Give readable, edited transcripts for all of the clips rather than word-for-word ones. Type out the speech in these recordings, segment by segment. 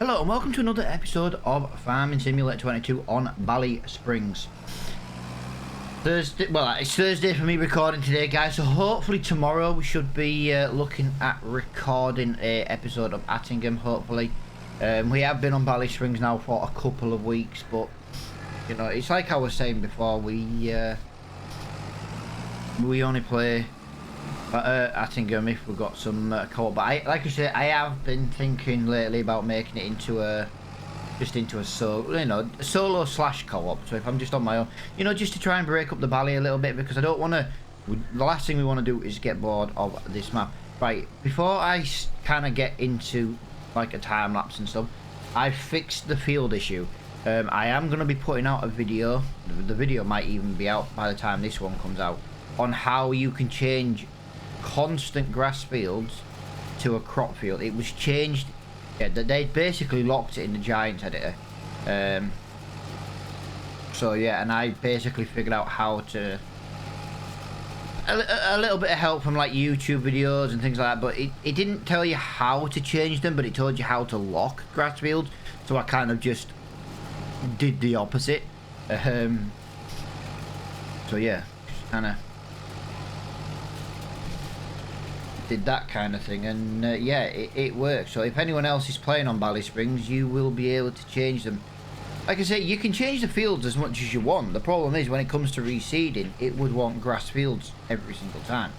Hello and welcome to another episode of Farming Simulator 22 on Ballysprings. It's Thursday for me recording today, guys, so hopefully tomorrow we should be looking at recording a episode of Attingham, hopefully. We have been on Ballysprings now for a couple of weeks, but you know, it's like I was saying before, we only play Attingham if we've got some co-op. But like I said, I have been thinking lately about making it into a solo slash co-op. So if I'm just on my own, you know, just to try and break up the bally a little bit, because I don't want to. The last thing we want to do is get bored of this map. Right, before I kind of get into like a time lapse and stuff, I fixed the field issue. I am going to be putting out a video. The video might even be out by the time this one comes out, on how you can change constant grass fields to a crop field. It was changed. Yeah, they basically locked it in the Giants editor. So yeah, and I basically figured out how to. A little bit of help from like YouTube videos and things like that, but it didn't tell you how to change them, but it told you how to lock grass fields. So I kind of just did the opposite. So yeah, just kind of did that kind of thing, and yeah, it works. So if anyone else is playing on Ballysprings, you will be able to change them. Like I say, you can change the fields as much as you want. The problem is when it comes to reseeding, it would want grass fields every single time,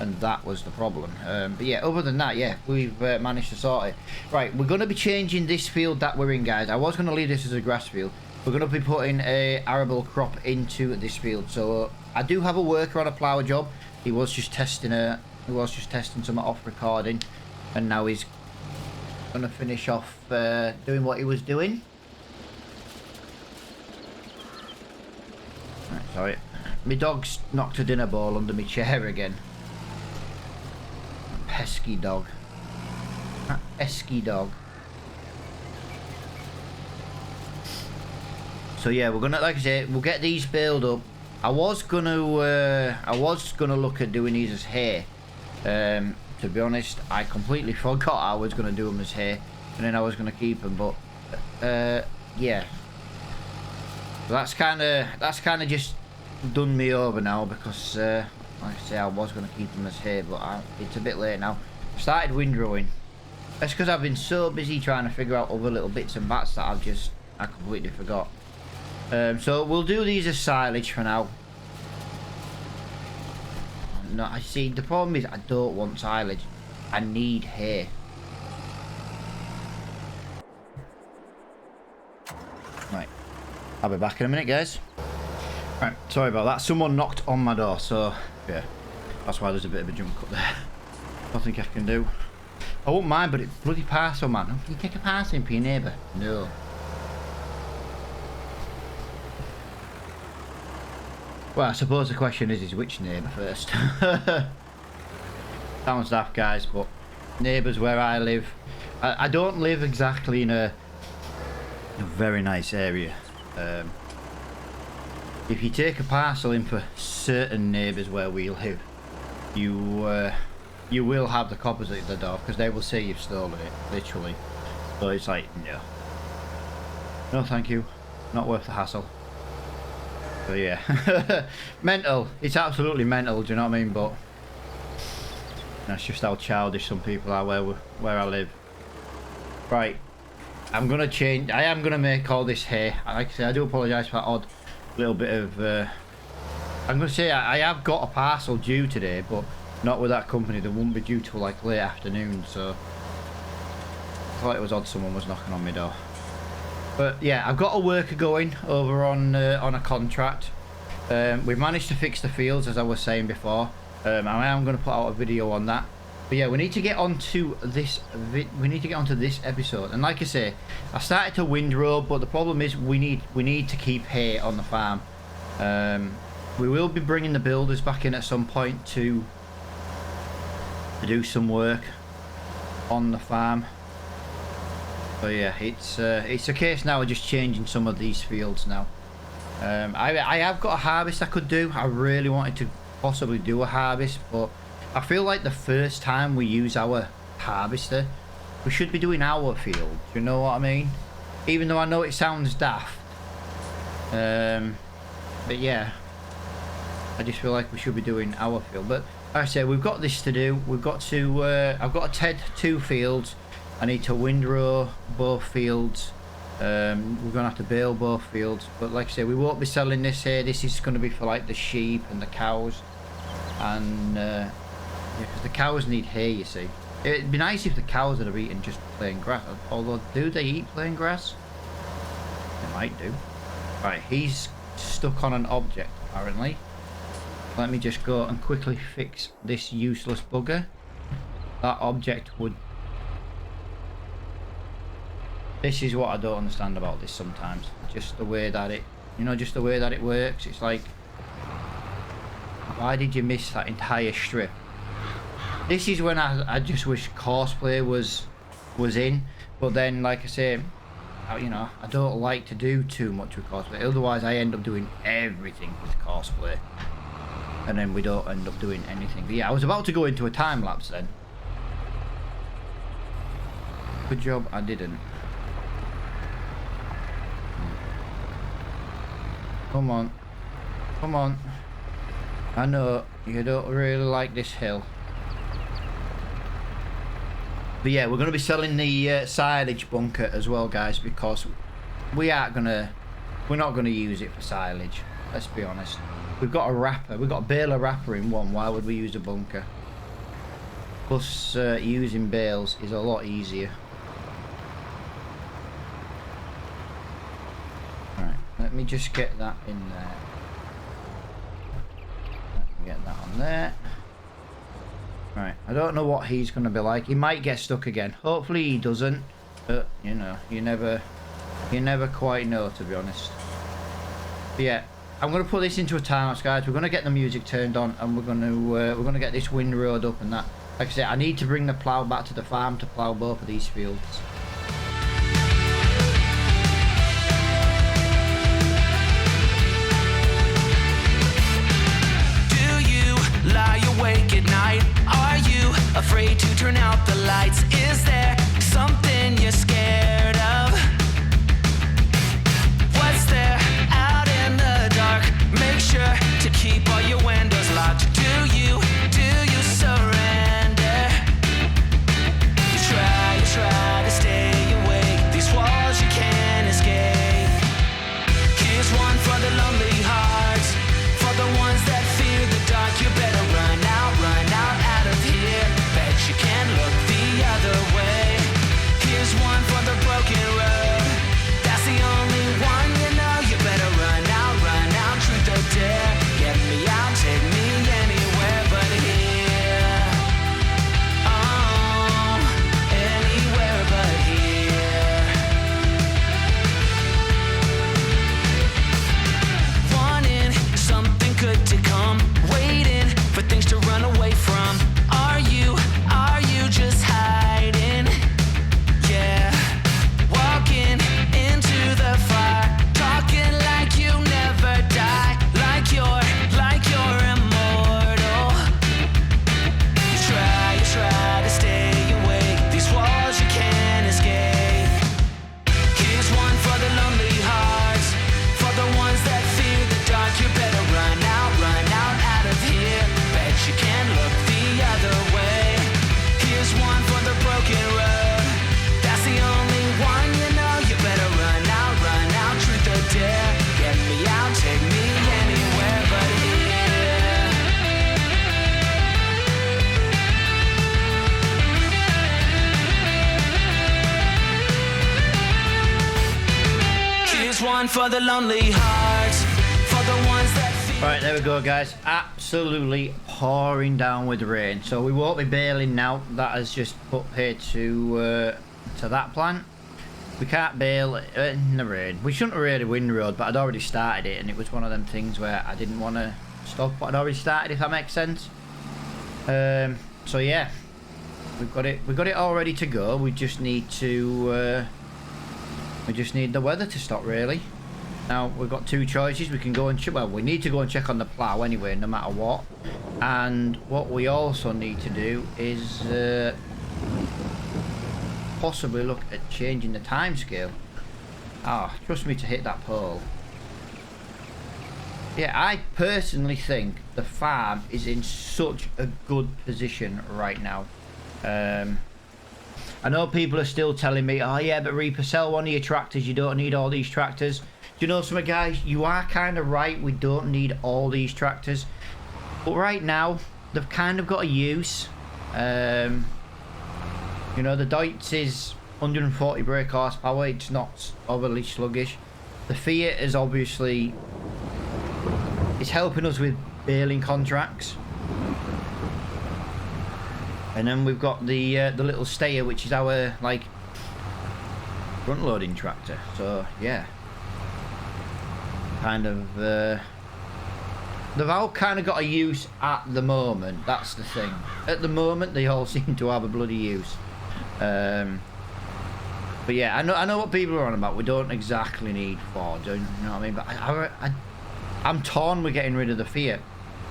and that was the problem. But yeah, other than that, yeah, we've managed to sort it. Right, we're going to be changing this field that we're in, guys. I was going to leave this as a grass field. We're going to be putting a arable crop into this field. So I do have a worker on a plough job. He was just testing some off recording, and now he's gonna finish off doing what he was doing. Right, sorry, my dog's knocked a dinner ball under my chair again. Pesky dog. That pesky dog. So yeah, we're gonna, like I say, we'll get these baled up. I was gonna look at doing these as hay. To be honest, I completely forgot I was going to do them as hay, and then I was going to keep them, but yeah, so that's kind of just done me over now, because like I say, I was going to keep them as hay, but it's a bit late now. I started windrowing. That's because I've been so busy trying to figure out other little bits and bats that I completely forgot. So we'll do these as silage for now. No, I see, the problem is I don't want silage. I need hay. Right, I'll be back in a minute, guys. Right, sorry about that. Someone knocked on my door, so yeah, that's why there's a bit of a jump cut there. Nothing I can do. I won't mind, but it's bloody parcel, man. Can you take a parcel in for your neighbour? No. Well, I suppose the question is which neighbour first? Sounds daft, guys, but neighbours where I live. I don't live exactly in a very nice area. If you take a parcel in for certain neighbours where we live, you will have the coppers at the door, because they will say you've stolen it, literally. So it's like, no thank you, not worth the hassle. So yeah, mental. It's absolutely mental. Do you know what I mean? But that's just how childish some people are where I live. Right, I'm gonna change. I am gonna make all this hay. Like I say, I do apologise for that odd little bit of. I'm gonna say I have got a parcel due today, but not with that company. They won't be due till like late afternoon. So I thought it was odd someone was knocking on my door. But yeah, I've got a worker going over on a contract. We've managed to fix the fields, as I was saying before. I am going to put out a video on that. But yeah, we need to get onto this. We need to get onto this episode. And like I say, I started to windrow, but the problem is we need to keep hay on the farm. We will be bringing the builders back in at some point to do some work on the farm. So yeah, it's a case now of just changing some of these fields now. I have got a harvest I could do. I really wanted to possibly do a harvest, but I feel like the first time we use our harvester, we should be doing our field. Do you know what I mean? Even though I know it sounds daft. But yeah, I just feel like we should be doing our field. But like I say, we've got this to do. We've got to I've got to TED 2 fields. I need to windrow both fields. We're gonna have to bale both fields. But like I say, we won't be selling this here. This is going to be for like the sheep and the cows. And yeah, because the cows need hay, you see. It'd be nice if the cows had eaten just plain grass. Although, do they eat plain grass? They might do. Right, he's stuck on an object, apparently. Let me just go and quickly fix this useless bugger. That object would... This is what I don't understand about this sometimes. Just the way that it... You know, just the way that it works. It's like... Why did you miss that entire strip? This is when I just wish cosplay was in. But then, like I say... You know, I don't like to do too much with cosplay. Otherwise, I end up doing everything with cosplay. And then we don't end up doing anything. But yeah, I was about to go into a time lapse then. Good job I didn't. Come on. Come on. I know you don't really like this hill. But yeah, we're going to be selling the silage bunker as well, guys, because we're not going to use it for silage. Let's be honest. We've got a wrapper. We've got a baler wrapper in one. Why would we use a bunker? Plus, using bales is a lot easier. Alright, let me just get that in there. Let me get that on there. Right, I don't know what he's going to be like. He might get stuck again. Hopefully he doesn't. But, you know, you never quite know, to be honest. But yeah, I'm going to put this into a time-lapse, guys. We're going to get the music turned on, and we're going to get this windrow up and that. Like I said, I need to bring the plough back to the farm to plough both of these fields. Awake at night? Are you afraid to turn out the lights? Is there something you're scared of? What's there out in the dark? Make sure to keep all your windows locked. Do you surrender? You try to stay awake. These walls you can't escape. Here's one for the lonely hearts, for the ones that fear the dark. You better run out of here. Bet you can't look the other way. Here's one for the broken road. That's the only one you know. You better run out, truth or dare. Get me out, take me anywhere but here. Oh, anywhere but here. Wanting something good to come, waiting for things to run away from. Are you just hiding? Yeah, walking into the fire, talking like you never die, like you're immortal. You try to stay awake. These walls you can't escape. Here's one for the lonely hearts, for the ones that fear the dark. You better run out of here. Bet you can't look the other way. Here's one for the broken road. That's the only one you know. You better run out, truth or dare. Get me out, take me anywhere but here. Here's one for the lonely hearts, for the ones that feel... Right, there we go, guys. Absolutely pouring down with rain. So we won't be baling now. That has just put here to that plant. We can't bale in the rain. We shouldn't have really windrowed, but I'd already started it, and it was one of them things where I didn't want to stop, but I'd already started, if that makes sense. So yeah, we've got it all ready to go. We just need to we just need the weather to stop, really. Now we've got two choices. We can go and check. Well, we need to go and check on the plough anyway, no matter what. And what we also need to do is possibly look at changing the time scale. Ah, trust me to hit that pole. Yeah, I personally think the farm is in such a good position right now. I know people are still telling me, oh yeah, but Reaper, sell one of your tractors, you don't need all these tractors. Do you know something, guys? You are kind of right, we don't need all these tractors. But right now, they've kind of got a use. You know, the Deutz is 140 brake horsepower, it's not overly sluggish. The Fiat is obviously, it's helping us with baling contracts. And then we've got the little Stayer, which is our like front loading tractor. So yeah, kind of they've all kind of got a use at the moment. That's the thing. At the moment, they all seem to have a bloody use. But yeah, I know what people are on about. We don't exactly need 4, do you know what I mean? But I'm torn with getting rid of the Fiat.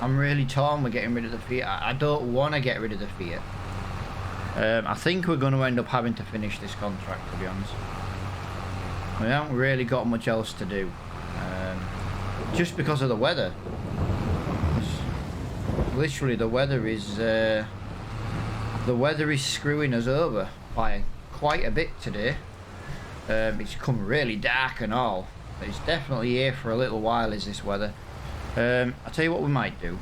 I'm really torn with getting rid of the Fiat. I don't want to get rid of the Fiat. I think we're going to end up having to finish this contract, to be honest. We haven't really got much else to do. Just because of the weather. Literally, the weather is screwing us over by quite a bit today. It's come really dark and all. But it's definitely here for a little while, is this weather. I'll tell you what we might do.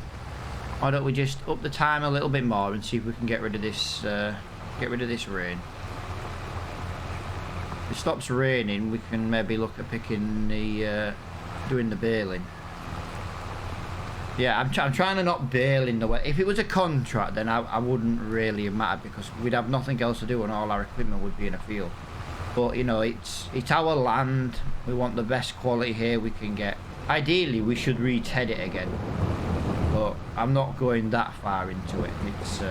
Why don't we just up the time a little bit more and see if we can get rid of this rain. If it stops raining, we can maybe look at picking the doing the baling. Yeah, I'm trying to not bale in the way. If it was a contract, then I wouldn't really have mattered, because we'd have nothing else to do and all our equipment would be in a field. But you know, it's our land. We want the best quality here we can get. Ideally, we should re-ted it again, but I'm not going that far into it. It's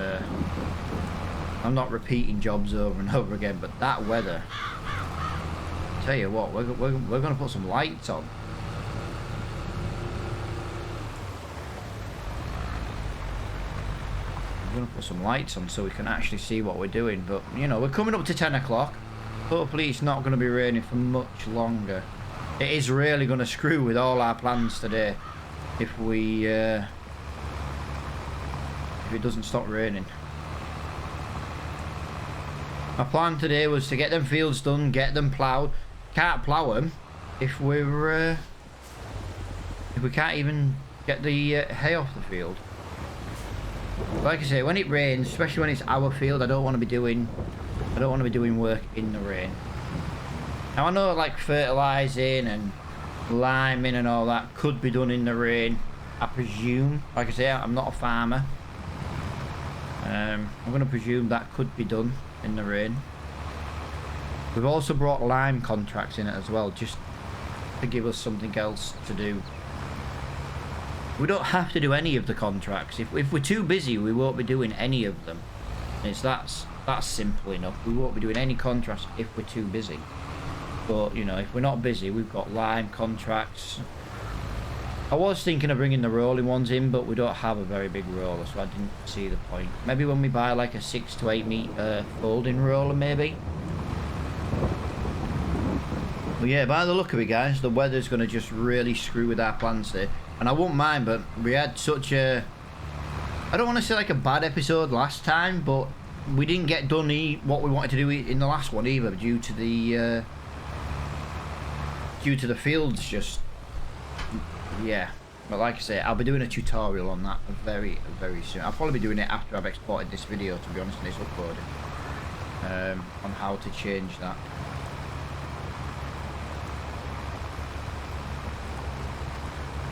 I'm not repeating jobs over and over again. But that weather, tell you what, we're going to put some lights on. We're going to put some lights on so we can actually see what we're doing. But you know, we're coming up to 10 o'clock. Hopefully, it's not going to be raining for much longer. It is really going to screw with all our plans today if it doesn't stop raining. My plan today was to get them fields done, get them ploughed. Can't plough them if we can't even get the hay off the field. Like I say, when it rains, especially when it's our field, I don't want to be doing work in the rain. Now I know like fertilising and liming and all that could be done in the rain, I presume. Like I say, I'm not a farmer. I'm going to presume that could be done in the rain. We've also brought lime contracts in it as well, just to give us something else to do. We don't have to do any of the contracts. If we're too busy, we won't be doing any of them. That's simple enough. We won't be doing any contracts if we're too busy. But you know, if we're not busy, we've got lime contracts. I was thinking of bringing the rolling ones in, but we don't have a very big roller, so I didn't see the point. Maybe when we buy like a 6 to 8 metre folding roller, maybe. But yeah, by the look of it, guys, the weather's going to just really screw with our plans there. And I won't mind, but we had such a, I don't want to say like a bad episode last time, but we didn't get done what we wanted to do in the last one either, due to the fields just, yeah. But like I say, I'll be doing a tutorial on that very soon. I'll probably be doing it after I've exported this video, to be honest, and it's uploaded, on how to change that.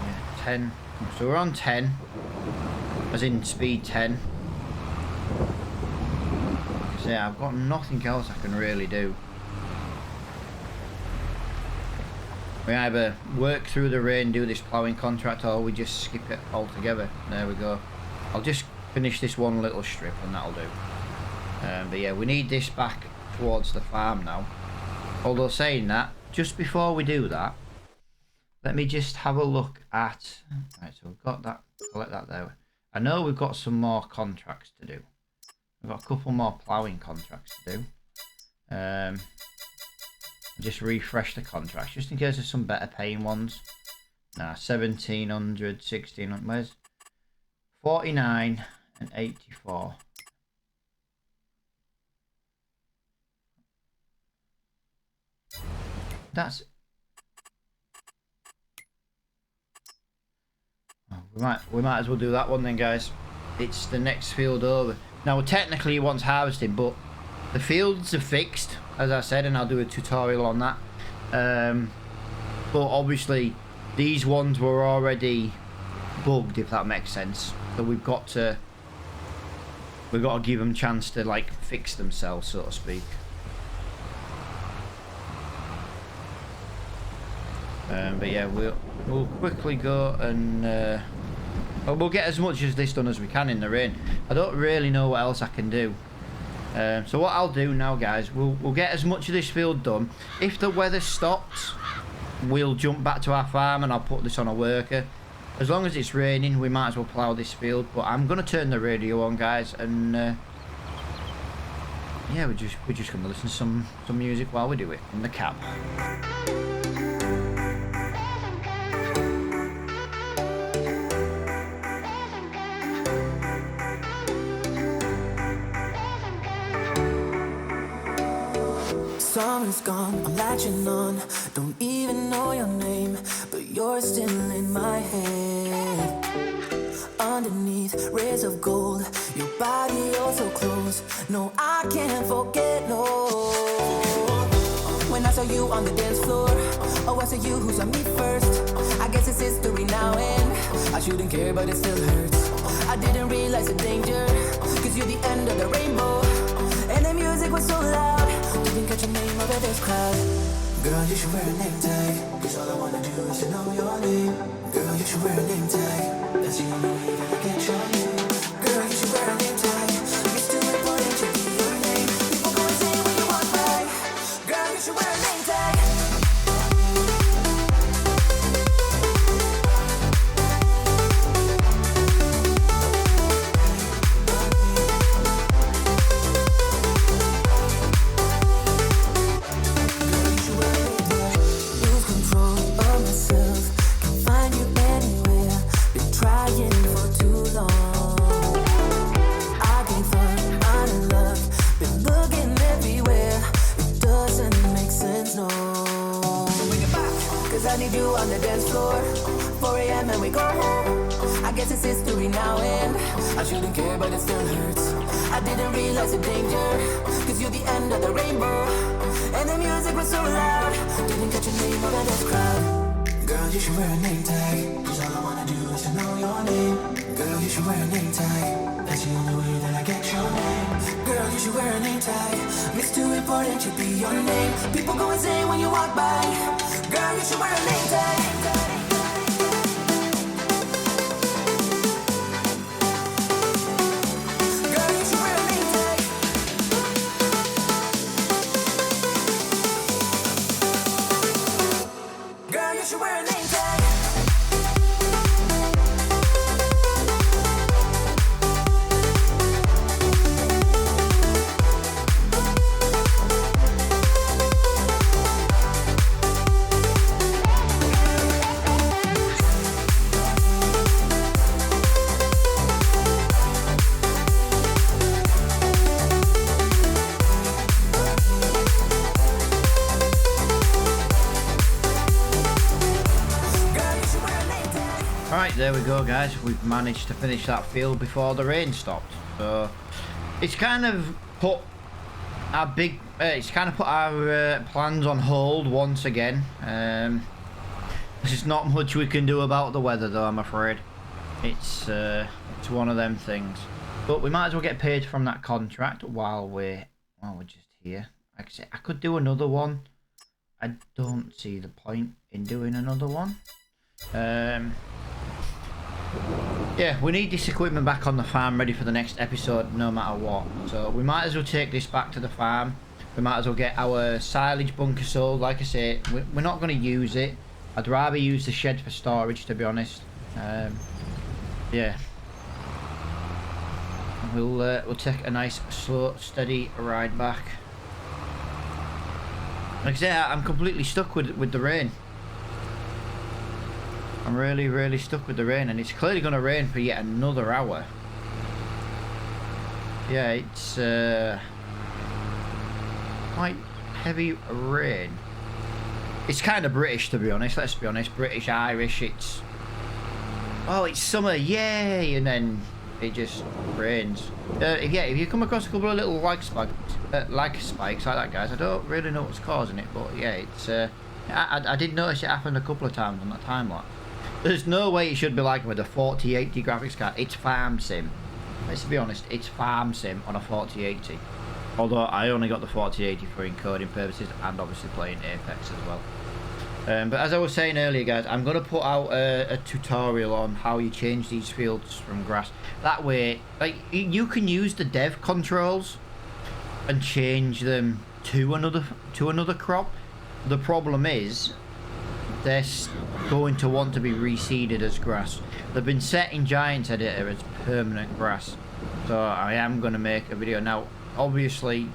Yeah, 10. So we're on 10, as in speed 10. So yeah, I've got nothing else I can really do. We either work through the rain, do this ploughing contract, or we just skip it altogether. There we go. I'll just finish this one little strip and that'll do. But yeah, we need this back towards the farm now. Although saying that, just before we do that, let me just have a look at... Right, so we've got that, collect that there. I know we've got some more contracts to do. We've got a couple more ploughing contracts to do. Just refresh the contracts just in case there's some better paying ones. Nah, 1700, 1600. Where's 49 and 84? That's. Oh, we might as well do that one then, guys. It's the next field over. Now, technically, it wants harvesting, but the fields are fixed, as I said, and I'll do a tutorial on that. But obviously, these ones were already bugged, if that makes sense. So we've got to give them a chance to like fix themselves, so to speak. But yeah, we'll quickly go and we'll get as much of this done as we can in the rain. I don't really know what else I can do. So what I'll do now, guys, we'll get as much of this field done. If the weather stops, we'll jump back to our farm and I'll put this on a worker. As long as it's raining, we might as well plough this field. But I'm gonna turn the radio on, guys, and yeah, we're just gonna listen to some music while we do it in the cab. Summer's gone, I'm latching on. Don't even know your name, but you're still in my head. Underneath rays of gold, your body oh so close. No, I can't forget, no. When I saw you on the dance floor, oh, I saw you who saw me first. I guess it's history now and I shouldn't care, but it still hurts. I didn't realize the danger, cause you're the end of the rainbow. And the music was so loud, didn't catch your name over this crowd. Girl, you should wear a name tag, cause all I wanna do is to know your name. Girl, you should wear a name tag, that's the only way that I get your name. Girl, you should wear a name tag, it's too important to be your name. People go insane when you walk by. Girl, you should wear a name tag. I need you on the dance floor, 4 a.m. and we go home. I guess it's history now and I shouldn't care, but it still hurts. I didn't realize the danger, cause you're the end of the rainbow. And the music was so loud, didn't catch your name over this crowd. Girl, you should wear a name tag, cause all I wanna do is to know your name. Girl, you should wear a name tag, that's the only way that I get your name. Girl, you should wear a name tag, it's too important to be your name. People go insane when you walk by. Girl, you should wear a name tag. There we go, guys. We've managed to finish that field before the rain stopped. So it's kind of put our plans on hold once again. There's not much we can do about the weather, though. I'm afraid it's one of them things. But we might as well get paid from that contract while we're just here. Like I said, I could do another one. I don't see the point in doing another one. Yeah, we need this equipment back on the farm ready for the next episode no matter what. So we might as well take this back to the farm. We might as well get our silage bunker sold. Like I say, we're not going to use it. I'd rather use the shed for storage, to be honest. Yeah. We'll take a nice, slow, steady ride back. Like I say, I'm completely stuck with the rain. I'm really stuck with the rain, and it's clearly going to rain for yet another hour. Yeah, it's quite heavy rain. It's kind of British, to be honest. Let's be honest, British, Irish. It's it's summer, yay, and then it just rains. If you come across a couple of little lag spikes like that, guys, I don't really know what's causing it, but yeah, it's I did notice it happened a couple of times on that time lapse. There's no way it should be like with a 4080 graphics card. It's farm sim. Let's be honest, it's farm sim on a 4080. Although I only got the 4080 for encoding purposes and obviously playing Apex as well. But as I was saying earlier, guys, I'm going to put out a tutorial on how you change these fields from grass. That way, like, you can use the dev controls and change them to another crop. The problem is they're going to want to be reseeded as grass. They've been set in Giants Editor as permanent grass. So I am going to make a video. Now, obviously,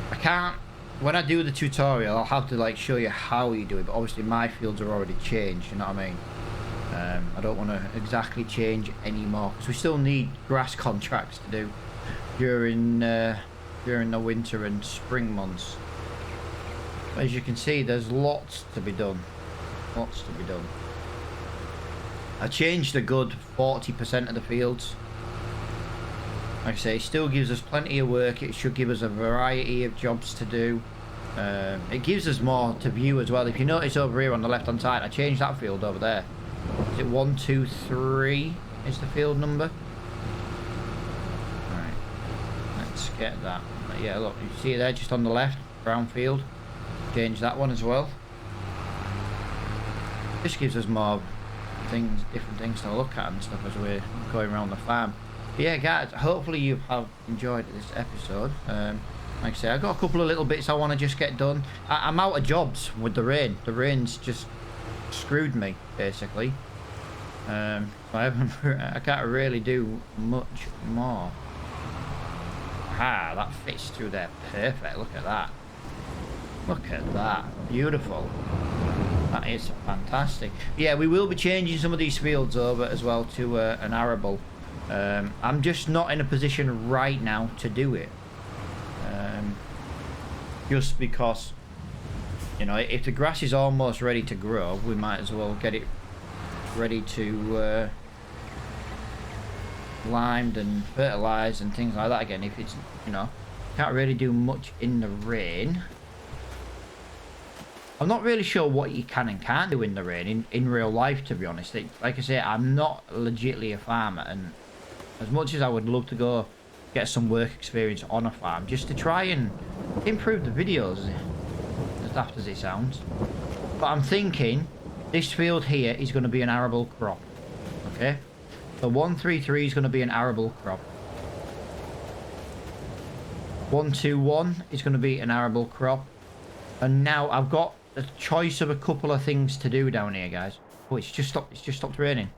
I can't... When I do the tutorial, I'll have to like show you how you do it, but obviously my fields are already changed, you know what I mean? I don't want to exactly change anymore, because we still need grass contracts to do during the winter and spring months. As you can see, there's lots to be done. Lots to be done. I changed a good 40% of the fields. Like I say, it still gives us plenty of work. It should give us a variety of jobs to do. It gives us more to view as well. If you notice over here on the left hand side, I changed that field over there. Is it 1, 2, 3 is the field number? Alright, let's get that. Yeah, look, you see it there just on the left, brown field. Change that one as well. This gives us more things, different things to look at and stuff as we're going around the farm. But yeah, guys, hopefully you have enjoyed this episode. Like I say, I've got a couple of little bits I want to just get done. I'm out of jobs with the rain. The rain's just screwed me, basically. I can't really do much more. That fits through there perfect. Look at that. Look at that. Beautiful. That is fantastic. Yeah, we will be changing some of these fields over as well to an arable. I'm just not in a position right now to do it. Just because, you know, if the grass is almost ready to grow, we might as well get it ready to limed and fertilized and things like that again. If it's, you know, can't really do much in the rain. I'm not really sure what you can and can't do in the rain in real life, to be honest. Like I say, I'm not legitly a farmer, and as much as I would love to go get some work experience on a farm just to try and improve the videos, as daft as it sounds, but I'm thinking this field here is going to be an arable crop. Okay, so 133 is going to be an arable crop. 121 is going to be an arable crop, and now I've got a choice of a couple of things to do down here, guys. Oh, it's just stopped raining.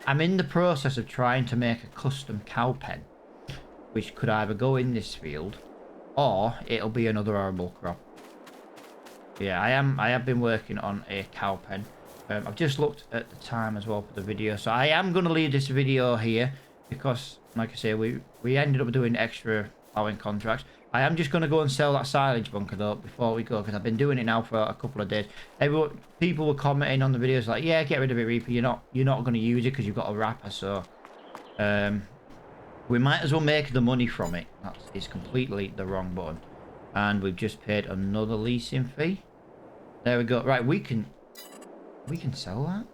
I'm in the process of trying to make a custom cow pen, which could either go in this field or it'll be another arable crop. Yeah, I have been working on a cow pen. I've just looked at the time as well for the video, so I am going to leave this video here because, like I say, we ended up doing extra plowing contracts. I am just going to go and sell that silage bunker though before we go, because I've been doing it now for a couple of days. People were commenting on the videos like, yeah, get rid of it, Reaper. You're not going to use it because you've got a wrapper. So we might as well make the money from it. That is completely the wrong button, and we've just paid another leasing fee. There we go. Right, we can sell that.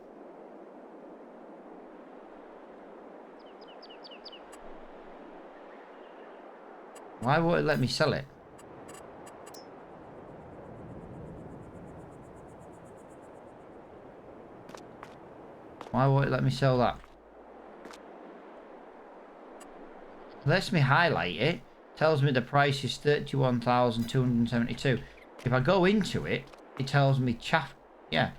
Why won't it let me sell it? Why won't it let me sell that? Lets me highlight it. Tells me the price is 31,272. If I go into it, it tells me chaff. Yeah.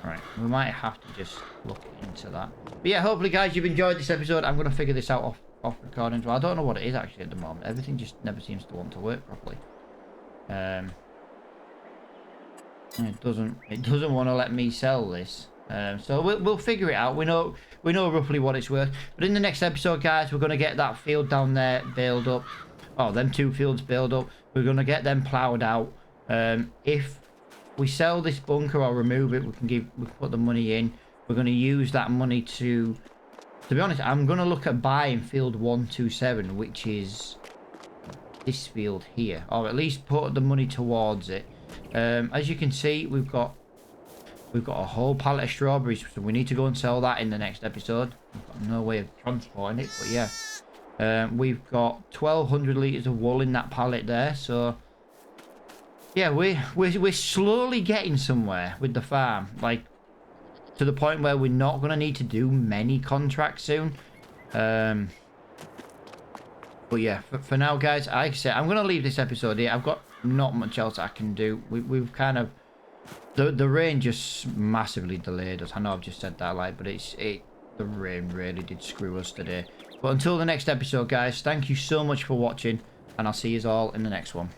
Right. We might have to just look into that. But yeah, hopefully, guys, you've enjoyed this episode. I'm going to figure this out off recording. Well, I don't know what it is actually at the moment. Everything just never seems to want to work properly. And it doesn't want to let me sell this. So we'll figure it out. We know roughly what it's worth. But in the next episode, guys, we're gonna get that field down there baled up. Oh, them 2 fields baled up. We're gonna get them ploughed out. If we sell this bunker or remove it, we can put the money in. We're gonna use that money to be honest, I'm gonna look at buying field 127, which is this field here, or at least put the money towards it. As you can see, we've got a whole pallet of strawberries, so we need to go and sell that in the next episode. We've got no way of transporting it, but yeah. We've got 1,200 litres of wool in that pallet there, so yeah, we're slowly getting somewhere with the farm, like to the point where we're not going to need to do many contracts soon. But yeah, for now, guys, like I said, I'm going to leave this episode here. I've got not much else I can do. We've kind of... The rain just massively delayed us. I know I've just said that, like, but the rain really did screw us today. But until the next episode, guys, thank you so much for watching, and I'll see you all in the next one.